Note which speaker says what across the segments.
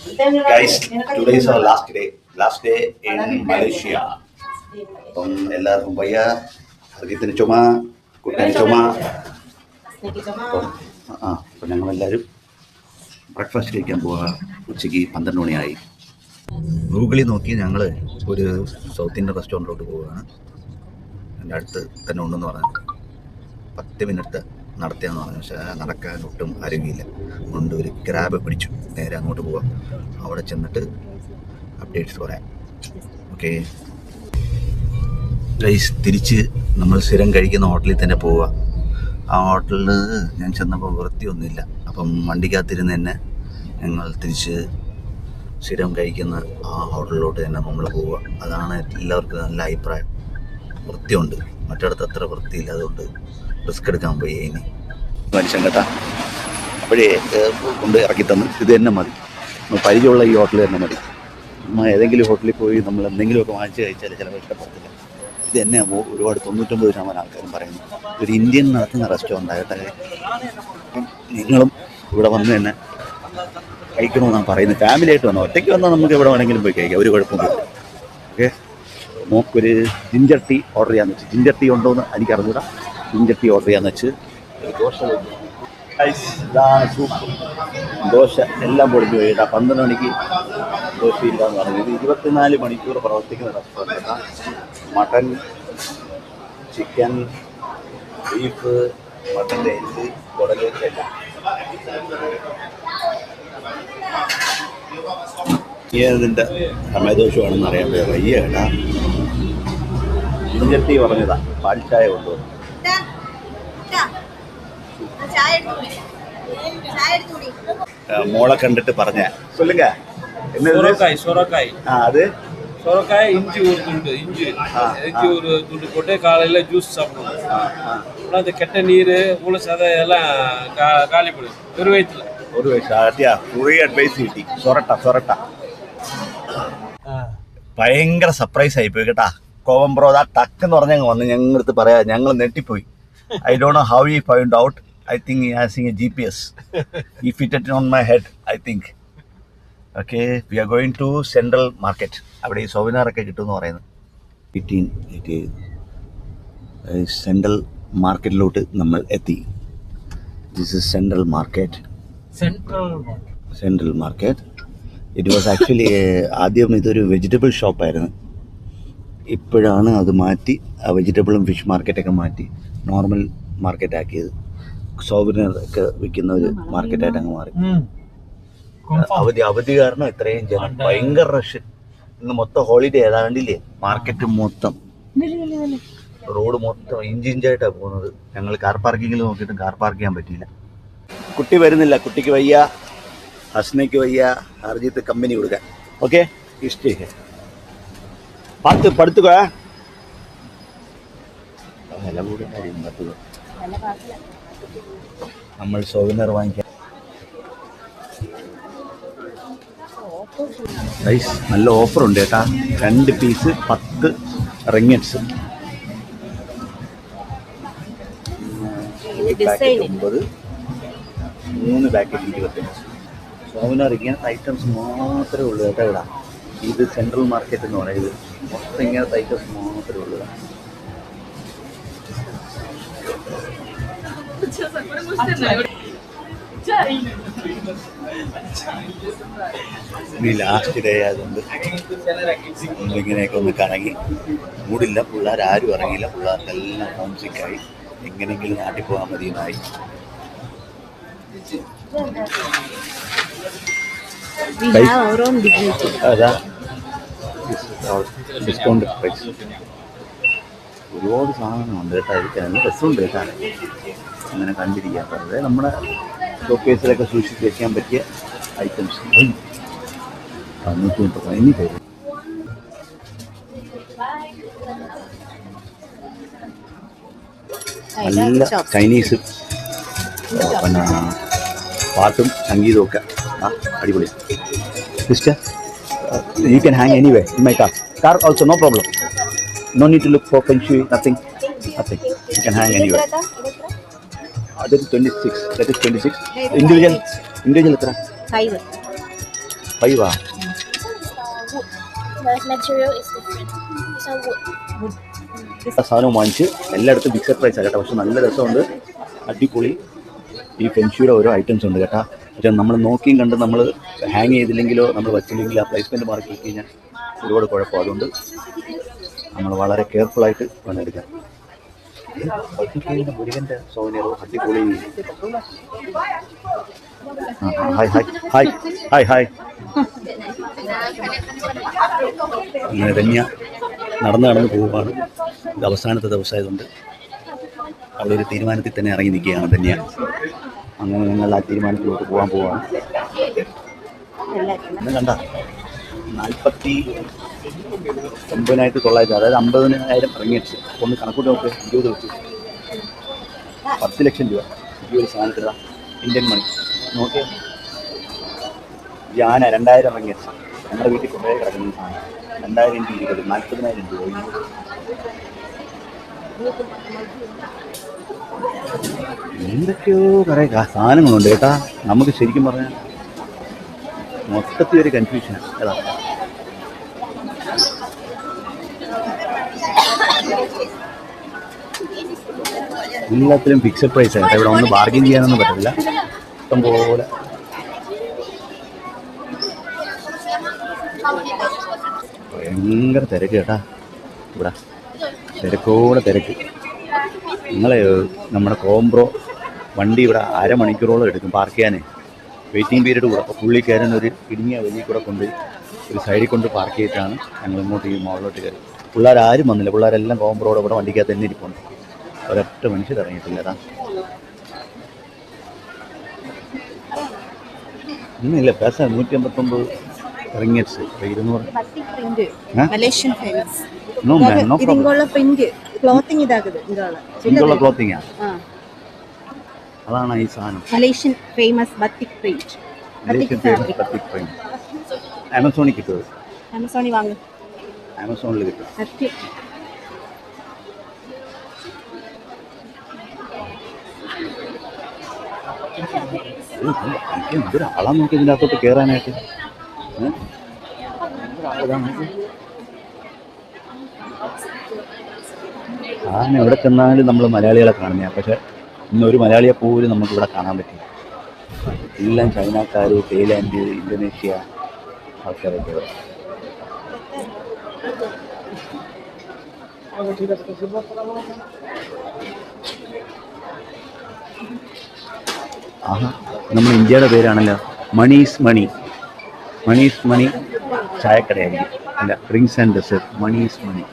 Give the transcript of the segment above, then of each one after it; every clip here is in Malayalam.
Speaker 1: Guys, today is our last day in Malaysia. അപ്പം എല്ലാവർക്കും വയ്യ, ഹർഗീത്തിന് ചുമ, കുട്ടന് ചുമ. അപ്പം ഞങ്ങളെല്ലാവരും ബ്രേക്ക്ഫാസ്റ്റ് കഴിക്കാൻ പോവുക. ഉച്ചയ്ക്ക് 12 മണിയായി. ഗൂഗിളിൽ നോക്കി ഞങ്ങൾ ഒരു സൗത്ത് ഇന്ത്യൻ റെസ്റ്റോറൻറ്റിലോട്ട് പോവുകയാണ്. എൻ്റെ അടുത്ത് തന്നെ ഉണ്ടെന്ന് പറഞ്ഞു. 10 മിനിറ്റ് നടത്തിയാന്ന് പറഞ്ഞു. പക്ഷേ നടക്കാൻ ഒട്ടും ആരോഗ്യമില്ല. അതുകൊണ്ട് ഒരു ക്രാബ് പിടിച്ചു. നേരെ അങ്ങോട്ട് പോവാം. അവിടെ ചെന്നിട്ട് അപ്ഡേറ്റ്സ് പറയാം. ഓക്കെ ഗൈസ്, തിരിച്ച് നമ്മൾ സ്ഥിരം കഴിക്കുന്ന ഹോട്ടലിൽ തന്നെ പോവുക. ആ ഹോട്ടലിൽ ഞാൻ ചെന്നപ്പോൾ വൃത്തിയൊന്നുമില്ല. അപ്പം വണ്ടിക്കകത്തിരുന്ന് തന്നെ ഞങ്ങൾ തിരിച്ച് സ്ഥിരം കഴിക്കുന്ന ആ ഹോട്ടലിലോട്ട് തന്നെ നമ്മൾ പോവുക. അതാണ് എല്ലാവർക്കും നല്ല അഭിപ്രായം. വൃത്തിയുണ്ട്, മറ്റിടത്ത് അത്ര വൃത്തിയില്ല. അതുകൊണ്ട് റിസ്ക് എടുക്കാൻ പോയി ഇനി മനുഷ്യൻ കേട്ടാ. അപ്പോഴേ കൊണ്ട് ഇറക്കി തന്ന് ഇത് തന്നെ മതി, പരിചയമുള്ള ഈ ഹോട്ടൽ തന്നെ മതി. നമ്മൾ ഏതെങ്കിലും ഹോട്ടലിൽ പോയി നമ്മൾ എന്തെങ്കിലുമൊക്കെ വാങ്ങിച്ച് കഴിച്ചാൽ ചിലപ്പോൾ ഇഷ്ടപ്പെടത്തില്ല. ഇത് തന്നെ ഒരുപാട് 99% ആൾക്കാരും പറയുന്നു ഒരു ഇന്ത്യൻ നടത്തുന്ന റെസ്റ്റോറൻ്റ് ആകട്ടെ. അപ്പം നിങ്ങളും ഇവിടെ വന്ന് തന്നെ കഴിക്കണമെന്നാണ് പറയുന്നത്. ഫാമിലി ആയിട്ട് വന്നാൽ, ഒറ്റയ്ക്ക് വന്നാൽ നമുക്ക് എവിടെ വേണമെങ്കിലും പോയി കഴിക്കാം, ഒരു കുഴപ്പമൊന്നുമില്ല. ഓക്കെ, നമുക്കൊരു ജിഞ്ചർ ടീ ഓർഡർ ചെയ്യാമെന്ന് വെച്ച്. ജിഞ്ചർ ടീ ഉണ്ടോ എന്ന് എനിക്ക് അറിഞ്ഞൂടാ. ജിഞ്ചർ ടീ ഓർഡർ ചെയ്യാമെന്ന് വെച്ച്. ദോശ, സൂപ്പ്, ദോശ എല്ലാം പൊടിഞ്ഞു പോയിട്ടാ. 12 മണിക്ക് ദോശയില്ലാന്ന് പറഞ്ഞു. ഇത് 24 മണിക്കൂർ പ്രവർത്തിക്കുന്ന റെസ്റ്റോറൻറ്റാണ്. മട്ടൻ, ചിക്കൻ, ബീഫ്, മട്ടൻ്റെ എല്ല്, കുടല് എല്ലാം. ഇതിൻ്റെ സമയദോഷമാണെന്ന് അറിയാൻ പോയ വയ്യ കേട്ടാ. ഇഞ്ചട്ടി പറഞ്ഞതാ, പാൽ ചായ കൊണ്ടുവന്നു. മോളെ കണ്ടിട്ട് പറഞ്ഞ சொல்லுங்க. அது
Speaker 2: சோரக்காய், இஞ்சி ஒரு துண்டு, இஞ்சி ஒரு துண்டு போட்டு காலையில் ஜூஸ் சாப்பிடுவோம். ஆனால் இந்த கெட்ட நீர், ஊழ சதை எல்லாம் காலி போடும் ஒரு வயசுல.
Speaker 1: ഒരു വയസ്സാ കുറേ അഡ്വൈസ് കിട്ടി. സൊറട്ട ഭയങ്കര സർപ്രൈസ് ആയിപ്പോയി കേട്ടാ. കോവംബ്രോ ആ ടക്കെന്ന് പറഞ്ഞങ്ങ് വന്ന് ഞങ്ങളടുത്ത് പറയാ. ഞങ്ങൾ നെട്ടിപ്പോയി. I don't know how he find out. I think he has a GPS. He fitted it on my head, I think. Okay, we are going to Central Market. അവിടെ ഈ സോവിനാറൊക്കെ കിട്ടുമെന്ന് പറയുന്നത്. 18 സെൻട്രൽ മാർക്കറ്റിലോട്ട് നമ്മൾ എത്തി. This is central market. Central market. It was actually ആദ്യം ഇതൊരു വെജിറ്റബിൾ ഷോപ്പായിരുന്നു. ഇപ്പോഴാണ് അത് മാറ്റി ആ വെജിറ്റബിളും ഫിഷ് മാർക്കറ്റൊക്കെ മാറ്റി നോർമൽ മാർക്കറ്റ് ആക്കിയത്. സോവിനർ ഒക്കെ വിൽക്കുന്ന ഒരു മാർക്കറ്റായിട്ട് അങ്ങ് മാറി. അവധി കാരണം ഇത്രയും ജനം, ഭയങ്കര റഷ്. ഇന്ന് മൊത്തം ഹോളിഡേ ഏതാണ്ടില്ലേ. മാർക്കറ്റ് മൊത്തം, റോഡ് മൊത്തം ഇഞ്ചിഞ്ചായിട്ടാണ് പോകുന്നത്. ഞങ്ങൾ കാർ പാർക്കിങ്ങിൽ നോക്കിയിട്ടും കാർ പാർക്ക് ചെയ്യാൻ പറ്റിയില്ല. കുട്ടി വരുന്നില്ല, കുട്ടിക്ക് വയ്യ, ഹസ്നയ്ക്ക് വയ്യ, ഹർജിത്ത് കമ്പനി കൊടുക്കാൻ. ഓക്കെ, ഇഷ്ടേ പാത്ത് പടുത്തുക. വില കൂടിയ കാര്യം പത്തുക. നമ്മൾ സോവിനർ വാങ്ങിക്കാം. നല്ല ഓഫറുണ്ട് കേട്ടാ. 2 പീസ് 10 റിംഗറ്റ്സ്. 9, 3 പാക്കറ്റ് 25. സോവിനർ ഇങ്ങനത്തെ ഐറ്റംസ് മാത്രമേ ഉള്ളൂ കേട്ടോ ഇവിടെ. ഇത് സെൻട്രൽ മാർക്കറ്റ് എന്ന് പറയുന്നത്. മൊത്തം ഇങ്ങനത്തെ ഐറ്റംസ് മാത്രമേ ഉള്ളൂ. ഇനി ലാസ്റ്റ് ഡേ ആയതുകൊണ്ട് നമ്മളിങ്ങനെയൊക്കെ ഒന്ന് കറങ്ങി. മൂടില്ല, പിള്ളേർ ആരും ഇറങ്ങിയില്ല. പിള്ളേർക്കെല്ലാം ഹോം സിക്കായി. എങ്ങനെയെങ്കിലും നാട്ടിൽ പോകാൻ മതിയെന്നായി. അതാ ഡിസ്കൗണ്ട് പ്രൈസ്. ഒരുപാട് സാധനങ്ങളുണ്ട് കേട്ടോ. കഴിക്കാൻ രസമുണ്ട് കേട്ടോ. അങ്ങനെ കണ്ടിരിക്കാൻ പറ്റുന്നത് നമ്മുടെ ഷോക്കേസിലൊക്കെ സൂക്ഷിച്ച് വയ്ക്കാൻ പറ്റിയ ഐറ്റംസ്. 130 പേര്. നല്ല ചൈനീസ് പിന്നെ പാട്ടും സംഗീതവും ഒക്കെ അടിപൊളി. Sister, you can hang anyway in my car also, no problem. No need to look for feng shui, nothing. You can hang anywhere. That is 26. Individual എത്ര? 5. 5
Speaker 3: This one is wood. The material is different. This one wood.
Speaker 1: സാധനവും വാങ്ങിച്ച് എല്ലായിടത്തും ഫിക്സഡ് പ്രൈസാണ് കേട്ടോ. പക്ഷെ നല്ല രസമുണ്ട്, അടിപൊളി. ഈ ഫെൻഷിയുടെ ഓരോ ഐറ്റംസ് ഉണ്ട് കേട്ടോ. പക്ഷെ നമ്മൾ നോക്കിയും കണ്ട് നമ്മൾ ഹാങ് ചെയ്തില്ലെങ്കിലോ നമ്മൾ വച്ചില്ലെങ്കിലോ ആ പ്ലേസ്മെൻറ്റ് മാർക്ക് കിട്ടി കഴിഞ്ഞാൽ ഒരുപാട് കുഴപ്പം. അതുകൊണ്ട് നമ്മൾ വളരെ കെയർഫുള്ളായിട്ട് വേണം എടുക്കാൻ. മുരുകൻ്റെ സൗകര്യവും അടിപൊളി. Hi hi hi hi hi. അങ്ങനെ ധന്യ നടന്ന് പോവുകയാണ്. ഇത് അവസാനത്തെ ദിവസമായതുകൊണ്ട് അവിടെ ഒരു തീരുമാനത്തിൽ തന്നെ ഇറങ്ങി നിൽക്കുകയാണ് ധന്യ. അങ്ങനെ ഞങ്ങൾ ആ തീരുമാനത്തിലോട്ട് പോകാൻ പോവുകയാണ്. ഇന്ന് കണ്ട 49,900, അതായത് 50,000 ഇറങ്ങിയിട്ട് ഒന്ന് കണക്കൂട്ടി നോക്ക്. 20 വെച്ച് 10 ലക്ഷം രൂപ ഈ ഒരു സാധനത്തില ഇന്ത്യൻ മണി നോക്ക്. യാന 2,000 ഇറങ്ങിയിട്ട് നമ്മുടെ വീട്ടിൽ കുറേ കിടക്കുന്ന സാധനം. 2,000 × 20 40,000 രൂപ. എന്തൊക്കെയോ കുറേ സാധനങ്ങളുണ്ട് കേട്ടാ. നമുക്ക് ശരിക്കും പറഞ്ഞാൽ മൊത്തത്തിൽ ഒരു കൺഫ്യൂഷനാണ്. ഏതാ എല്ലാത്തിലും ഫിക്സഡ് പ്രൈസ് ആയിട്ട് ഇവിടെ ഒന്ന് ബാർഗെയിൻ ചെയ്യാനൊന്നും പറ്റില്ല. ഇഷ്ടം പോലെ ഭയങ്കര തിരക്ക് കേട്ടാ. ഇവിടെ തിരക്കോടെ തിരക്ക്. നിങ്ങളെ നമ്മുടെ കോംബ്രോ വണ്ടി ഇവിടെ അരമണിക്കൂറോളം എടുക്കും പാർക്ക് ചെയ്യാൻ. വെയിറ്റിംഗ് പീരീഡ് കൂടെ. അപ്പോൾ പുള്ളിക്കാരൻ ഒരു ഇടുങ്ങിയ വഴി കൂടെ കൊണ്ട് ഒരു സൈഡിൽ കൊണ്ട് പാർക്ക് ചെയ്തിട്ടാണ് ഞങ്ങൾ ഇങ്ങോട്ട് ഈ മോളിലോട്ട് കയറി. പിള്ളേരാരും വന്നില്ല. പിള്ളേരെല്ലാം കോംബ്രോടെ ഇവിടെ വണ്ടിക്കകത്ത് തന്നെ ഇരിപ്പുണ്ട്. ഒരൊറ്റ മനുഷ്യർ ഇറങ്ങിയിട്ടില്ല. അതാ ഇന്നില്ല പൈസ 159 ഇറങ്ങിയച്ച് 200.
Speaker 4: Malaysian famous.
Speaker 1: No man, no problem.
Speaker 4: ഇതുള്ള പ്രിന്റ് ക്ലോത്തിങ് ഇതാകുത്
Speaker 1: ഇതുള്ള ക്ലോത്തിങ്ങാ. അതാണ് ഈ സാധനം.
Speaker 4: Malaysian famous batik print.
Speaker 1: Malaysian famous batik print. ആമസോണിൽ കിട്ടും.
Speaker 4: ആമസോണിൽ വാങ്ങും.
Speaker 1: ആമസോണിൽ കിട്ടും. ഒരാളാ നോക്കി ഇതിൻ്റെ അകത്തോട്ട് കയറാനായിട്ട്. കാരണം എവിടെ ചെന്നാലും നമ്മൾ മലയാളികളെ കാണുന്നതാണ്. പക്ഷെ ഇന്നൊരു മലയാളിയെ പോലും നമുക്കിവിടെ കാണാൻ പറ്റില്ല. എല്ലാം ചൈനക്കാർ, തായ്ലാൻഡ്, ഇന്തോനേഷ്യ ആൾക്കാരൊക്കെ ഇവിടെ. ആഹാ, നമ്മുടെ ഇന്ത്യയുടെ പേരാണല്ലോ. മണീസ് മണി. മണീസ് മണി ചായക്കടയായിരിക്കും. അല്ല, ഡ്രിങ്ക്സ് ആൻഡ് ഡെസേർട്ട്. മണീസ് മണി.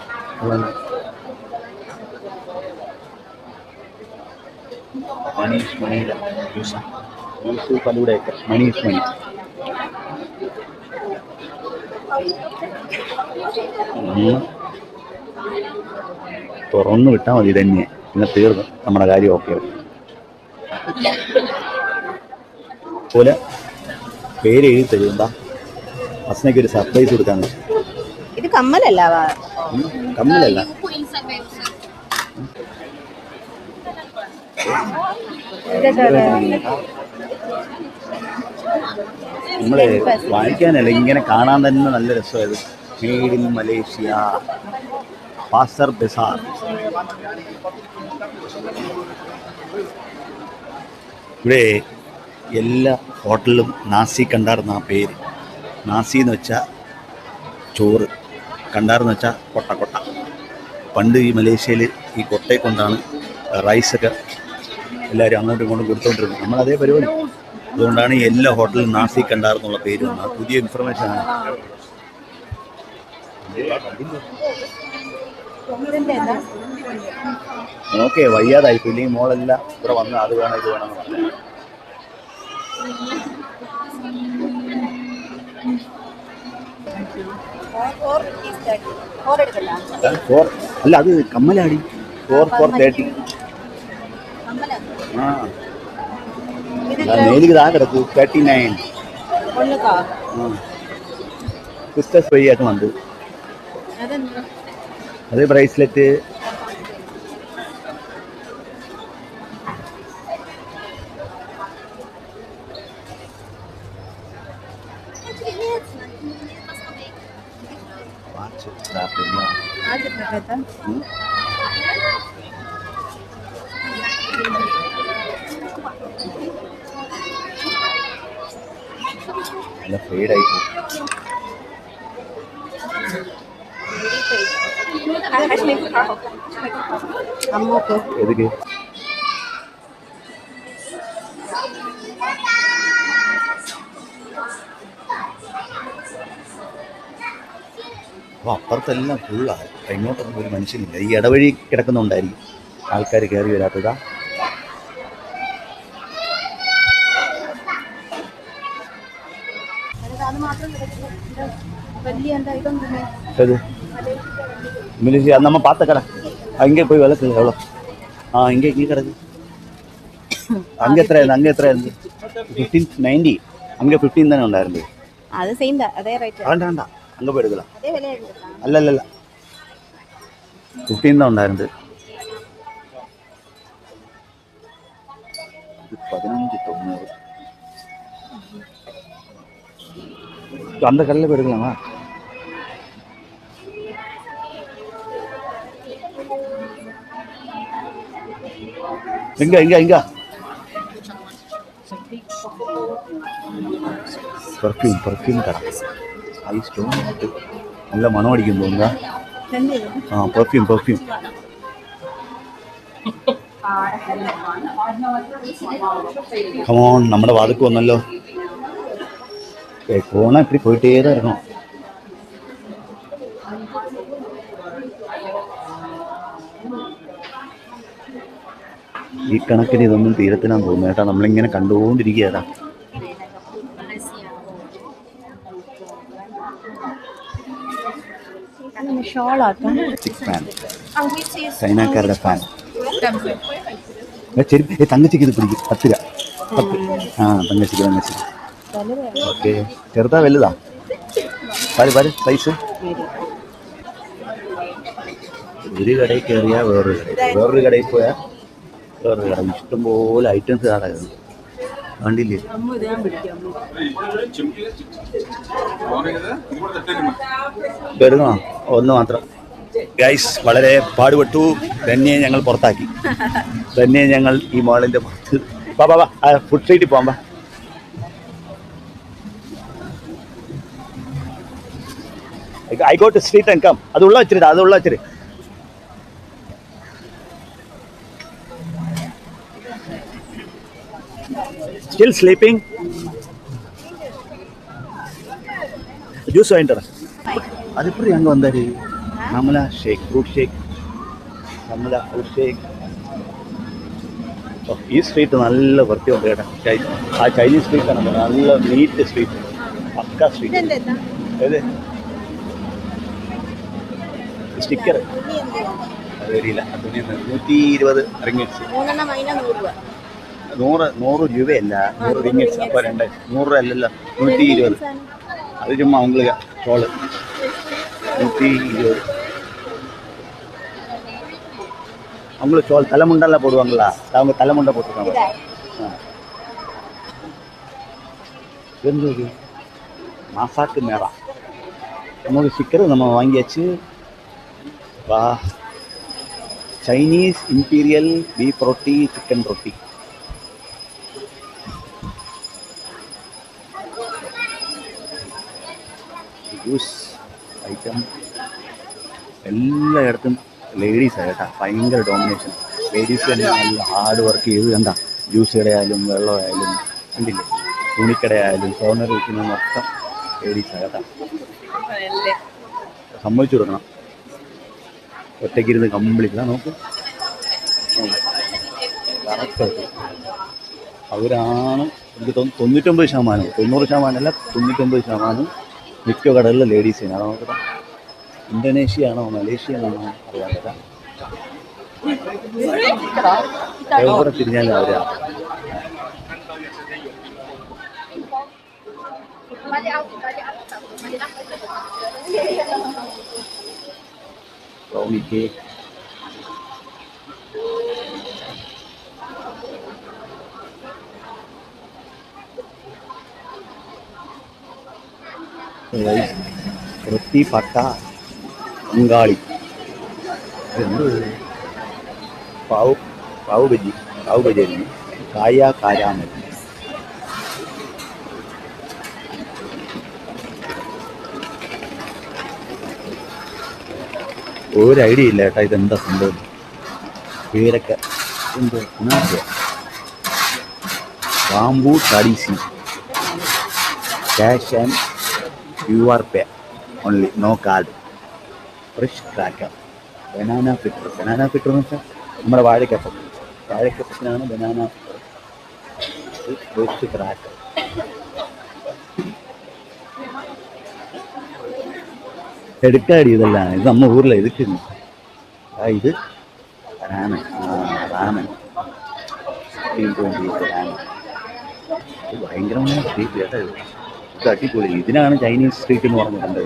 Speaker 1: മണീസ് മണിയിലെ ജ്യൂസ് പലൂടെയൊക്കെ. മണീസ് മണി. തുറന്നു വിട്ടാൽ മതി തന്നെ. പിന്നെ തീർന്നു നമ്മുടെ കാര്യം. ഓക്കെ പോലെ പേര് എഴുതി തരും. എന്താ അസ്നയ്ക്ക് ഒരു സർപ്രൈസ് കൊടുക്കാന്ന് വെച്ചു.
Speaker 4: ഇത് കമ്മലല്ല.
Speaker 1: കമ്മലല്ല, നമ്മളെ വാങ്ങിക്കാനല്ല, ഇങ്ങനെ കാണാൻ തന്നെ നല്ല രസമായത്. Made in Malaysia, Pasar Bazaar. ഇവിടെ എല്ലാ ഹോട്ടലിലും നാസി കണ്ടാർന്ന ആ പേര്. നാസി എന്ന് വെച്ചാൽ ചോറ്, കണ്ടാർന്ന് വെച്ചാൽ കൊട്ട കൊട്ട. പണ്ട് ഈ മലേഷ്യയിൽ ഈ കൊട്ടയെ കൊണ്ടാണ് റൈസൊക്കെ എല്ലാവരും അങ്ങോട്ടും ഇങ്ങോട്ടും കൊടുത്തുകൊണ്ടിരുന്നത്. നമ്മളതേ പരിപാടി. അതുകൊണ്ടാണ് എല്ലാ ഹോട്ടലിലും നാസി കണ്ടാർന്നുള്ള പേര് വന്നത്. പുതിയ ഇൻഫർമേഷനാണ്. ഓക്കെ, വയ്യാതായി. പിന്നെ മോളെല്ലാം ഇവിടെ വന്ന് അത് വേണം ഇത് വേണമെന്ന് പറഞ്ഞു. അല്ല, അത് കമ്മലാടി. 4 ആ മേലിക്ക് താ കിടക്കൂ. 39. സിസ്റ്റേഴ്സ് ഫ്രീ ആയിട്ട് വന്നു. അത് ബ്രേസ്ലെറ്റ്. നല്ല ഫെയ്ഡായി
Speaker 4: അമ്മൂക്ക്
Speaker 1: എതുക്ക് അപ്പോൾ അപ്പുറത്തെല്ലാം ഫുള്ളാണ്. ഇങ്ങോട്ടൊന്നും ഒരു മനുഷ്യനില്ല. ഈ ഇടവഴി കിടക്കുന്നുണ്ടായിരിക്കും ആൾക്കാർ കയറി വരാത്തതാ. அது மலேசியா நம்ம பார்த்த கடை அங்கே போய் விளக்கு எவ்வளோ இங்கே கிடக்கு அங்கே எത്ര இருந்து 1590 அங்கே 15 தானே ഉണ്ടായിരുന്നത്
Speaker 4: അത് സെയിം അതേ റേറ്റ്
Speaker 1: വേണ്ട அங்கே போய் எடுக்கலாம்
Speaker 4: അതേ വിലയുണ്ട്
Speaker 1: அல்ல 15 தான் ഉണ്ടായിരുന്നത് 1590 அந்த கடையில் போய் எடுக்கலாமா எங்க പെർഫ്യൂം കട ഐസ് ടോണിട്ട് നല്ല മണം അടിക്കും തോന്നുക പെർഫ്യൂം കമോൺ നമ്മുടെ വാതിക്ക് വന്നല്ലോ പോണ ഇപ്പടി പോയിട്ടേ തരണോ ഈ കണക്കിന് ഇതൊന്നും തീരത്തിനാന്ന് തോന്നുന്നു കേട്ടാ നമ്മളിങ്ങനെ കണ്ടുകൊണ്ടിരിക്കുകയാ ഫാൻ ചൈനക്കാരുടെ ഫാൻ ചെരുപ്പ് തങ്കച്ചിക്ക് ഇത് പിടിക്കും 10 തങ്കച്ചിക്ക് ഓക്കെ ചെറുതാ വലുതാ പാല് സൈസ് ഒരു കടയിൽ കയറിയാൽ വേറൊരു കടയിൽ പോയാൽ വേറൊരു കട ഇഷ്ടംപോലെ ഐറ്റംസ് കാണാൻ കണ്ടില്ലേ വരുന്നോ ഒന്ന് മാത്രം ഗൈസ് വളരെ പാടുപെട്ടു ധന്യയെ ഞങ്ങൾ പുറത്താക്കി ധന്യയെ ഞങ്ങൾ ഈ മാളിൻ്റെ പുറത്ത് വാ ഫുഡ് സ്ട്രീറ്റിൽ പോകാം I go to street and come. അത് ഉള്ള വെച്ചിട്ട് Still sleeping? Juice വാങ്ങിട്ട് അതിപ്പോ ഞങ്ങൾ വന്നാല് Kamala shake fruit shake Kamala fruit shake ഈ സ്ട്രീറ്റ് നല്ല വൃത്തിയുണ്ട് കേട്ടോ ആ ചൈനീസ് സ്ട്രീറ്റാണ് നല്ല നീറ്റ് സ്ട്രീറ്റ് പക്ക സ്ട്രീറ്റ് ഏത് സ്റ്റിക്കർ അത് വരില്ല 120 റിംഗിറ്റ്സ് 100 രൂപയല്ല 100 റിംഗിറ്റ്സ് അപ്പോൾ 100 അല്ലല്ലോ 120 അത് ചുമ്മാ உங்களுக்கு ഷോള് 120 அவங்களுக்கு ஷோல் தலைமுண்டெல்லாம் போடுவாங்களா அவங்க தலைமுண்டை போட்டுருக்காங்க இருந்தது மாசாக்கு நேரம் நமக்கு ஸ்டிக்கர் நம்ம வாங்கியாச்சு வா ചൈനീസ് ഇംപീരിയൽ ബീഫ് റൊട്ടി ചിക്കൻ റൊട്ടി ജ്യൂസ് ഐറ്റം എല്ലായിടത്തും ലേഡീസാണ് കേട്ടോ ഭയങ്കര ഡോമിനേഷൻ ലേഡീസ് തന്നെ നല്ല ഹാർഡ് വർക്ക് ചെയ്ത് കണ്ട ജ്യൂസ് കടയായാലും വെള്ളമായാലും കണ്ടില്ലേ തുണിക്കടയായാലും കോർണർ വയ്ക്കുന്ന മൊത്തം ലേഡീസാണ് കേട്ടോ സമ്മതിച്ചു കൊടുക്കണം ഒറ്റയ്ക്കിരുന്ന് കംപ്ലീറ്റ് നോക്ക് കറക്റ്റായിട്ട് അവരാണ് എനിക്ക് 99% 90% അല്ല 99% മിക്ക കടകളിലെ ലേഡീസിനാണ് അത് നോക്കട്ടെ ഇന്തോനേഷ്യ ആണോ മലേഷ്യ ആണോ അറിയാൻ പറ്റാം എവിടെ തിരിഞ്ഞാലും അവരാണ് brownie cake roti patah Bengali എന്ത് പാവ് പാവ് ബജി ആയിരുന്നു കായ കാരാമൽ. ഒരു ഐഡിയ ഇല്ല കേട്ടോ ഇതെന്താ സംഭവം. പേരൊക്കെ എന്തോ ബാംബു ടാഡിസി cash and QR pay only, no card. Fresh cracker, banana fritter. Banana fritter എന്ന് വെച്ചാൽ നമ്മുടെ വാഴക്കപ്പത്തിനാണ് ബനാന ഫ്രഷ് ക്രാക്കർ. എടുക്കാടി ഇതെല്ലാം. ഇത് നമ്മ ഊരിലെ ഇതൊക്കെ ഇത് രാമൻ. രാമൻ രാമൻ ഭയങ്കരമായ സ്ട്രീറ്റ് കേട്ടോ. ഇത് അടിപൊളി. ഇതിനാണ് ചൈനീസ് സ്ട്രീറ്റ് എന്ന് പറഞ്ഞിട്ടുണ്ട്.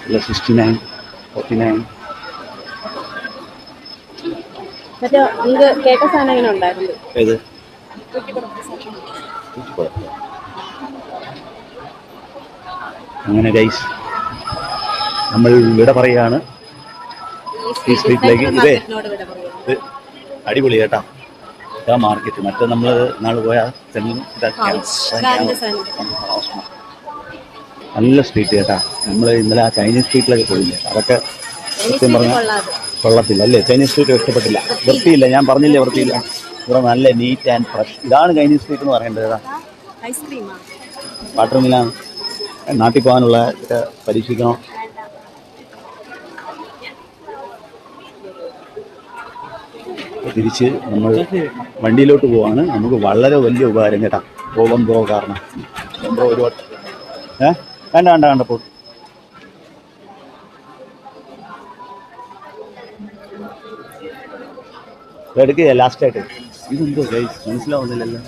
Speaker 1: ഇല്ല 69 49.
Speaker 4: മറ്റേ നിങ്ങൾക്ക് കേട്ട സാധനം എങ്ങനെ ഉണ്ടായിരുന്നു?
Speaker 1: ഏത് അങ്ങനെ ഗൈസ് നമ്മൾ ഇവിടെ പറയുകയാണ് ഈ സ്ട്രീറ്റിലേക്ക്. ഇതേ ഇത് അടിപൊളി കേട്ടാ. ഇതാ മാർക്കറ്റ്. മറ്റേ നമ്മൾ നാളെ പോയാൽ നല്ല സ്ട്രീറ്റ് കേട്ടാ. നമ്മൾ ഇന്നലെ ആ ചൈനീസ് സ്ട്രീറ്റിലൊക്കെ പോയില്ലേ, അതൊക്കെ സത്യം പറഞ്ഞാൽ കൊള്ളത്തില്ല അല്ലേ. ചൈനീസ് സ്ട്രീറ്റ് ഇഷ്ടപ്പെട്ടില്ല, വൃത്തിയില്ല. ഞാൻ പറഞ്ഞില്ലേ വൃത്തിയില്ല. ഇവിടെ നല്ല നീറ്റ് ആൻഡ് ഫ്രഷ്. ഇതാണ് ചൈനീസ് സ്ട്രീറ്റ് എന്ന് പറയേണ്ടത്. വാട്ടർ മിലാണ്. നാട്ടിൽ പോകാനുള്ള പരീക്ഷിക്കണോ? തിരിച്ച് നമ്മൾ വണ്ടിയിലോട്ട് പോവാണ്. നമുക്ക് വളരെ വലിയ ഉപകാരം കേട്ടാ പോകാൻ കാരണം. ഒരു വട്ടം വേണ്ട പോ. എടുക്കുക ലാസ്റ്റായിട്ട്. ഇതെന്തോ ഗൈസ് മനസ്സിലാവുന്നില്ലല്ലോ.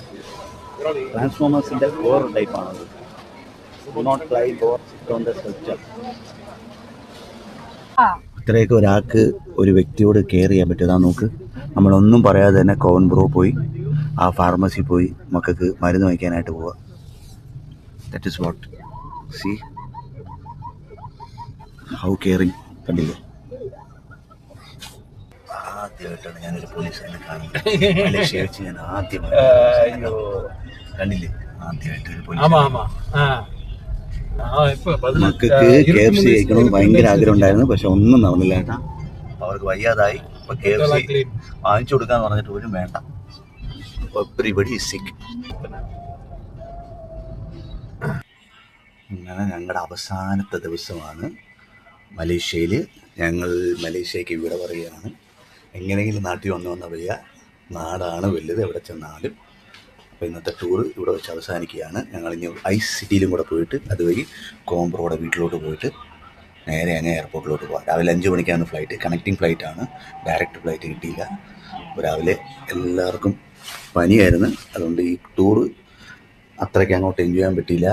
Speaker 1: ട്രാൻസ്ഫോമേഴ്സിൻ്റെ വേറെ ടൈപ്പാണത്. Not climb or sit on the structure. ഇത്രയൊക്കെ ഒരാൾക്ക് ഒരു വ്യക്തിയോട് കെയർ ചെയ്യാൻ പറ്റും. നോക്ക്, നമ്മളൊന്നും പറയാതെ തന്നെ കോൺബ്രോ പോയി ആ ഫാർമസി പോയി മക്കൾക്ക് മരുന്ന് വയ്ക്കാനായിട്ട് പോവുക. That is what see how caring. കണ്ടില്ലേ? ആദ്യമായിട്ടാണ് ഞാനൊരു പോലീസുകാരനെ കാണുന്നത്. മലേഷ്യ വെച്ച് ഞാൻ ആദ്യമായിട്ട് കണ്ടില്ലേ? ആദ്യമായിട്ട് ഒരു പോലീസ്. മക്കൾക്ക് KFC കഴിക്കണമെന്ന് ഭയങ്കര ആഗ്രഹം ഉണ്ടായിരുന്നു. പക്ഷെ ഒന്നും നടന്നില്ല കേട്ടാ. അവർക്ക് വയ്യാതായി. ഇപ്പൊ KFC വാങ്ങിച്ചു കൊടുക്കാന്ന് പറഞ്ഞിട്ട് പോലും വേണ്ട. എവരിബഡി ഈസ് സിക്ക്. അങ്ങനെ ഞങ്ങളുടെ അവസാനത്തെ ദിവസമാണ് മലേഷ്യയിൽ. ഞങ്ങൾ മലേഷ്യക്ക് ഇവിടെ പറയുകയാണ്. എങ്ങനെയെങ്കിലും നാട്ടിൽ വന്ന വയ്യ. നാടാണ് വലുത്, എവിടെ ചെന്നാലും. അപ്പോൾ ഇന്നത്തെ ടൂറ് ഇവിടെ വെച്ച് അവസാനിക്കുകയാണ്. ഞങ്ങളിനി ഐസ് സിറ്റിയിലും കൂടെ പോയിട്ട് അതുവഴി കോംബ്രോയുടെ വീട്ടിലോട്ട് പോയിട്ട് നേരെ അങ്ങ് എയർപോർട്ടിലോട്ട് പോകാം. രാവിലെ 5 മണിക്കാണ് ഫ്ലൈറ്റ്. കണക്റ്റിംഗ് ഫ്ലൈറ്റാണ്, ഡയറക്റ്റ് ഫ്ലൈറ്റ് കിട്ടിയില്ല. രാവിലെ എല്ലാവർക്കും പനിയായിരുന്നു. അതുകൊണ്ട് ഈ ടൂറ് അത്രയ്ക്ക് അങ്ങോട്ട് എൻജോയ് ചെയ്യാൻ പറ്റിയില്ല.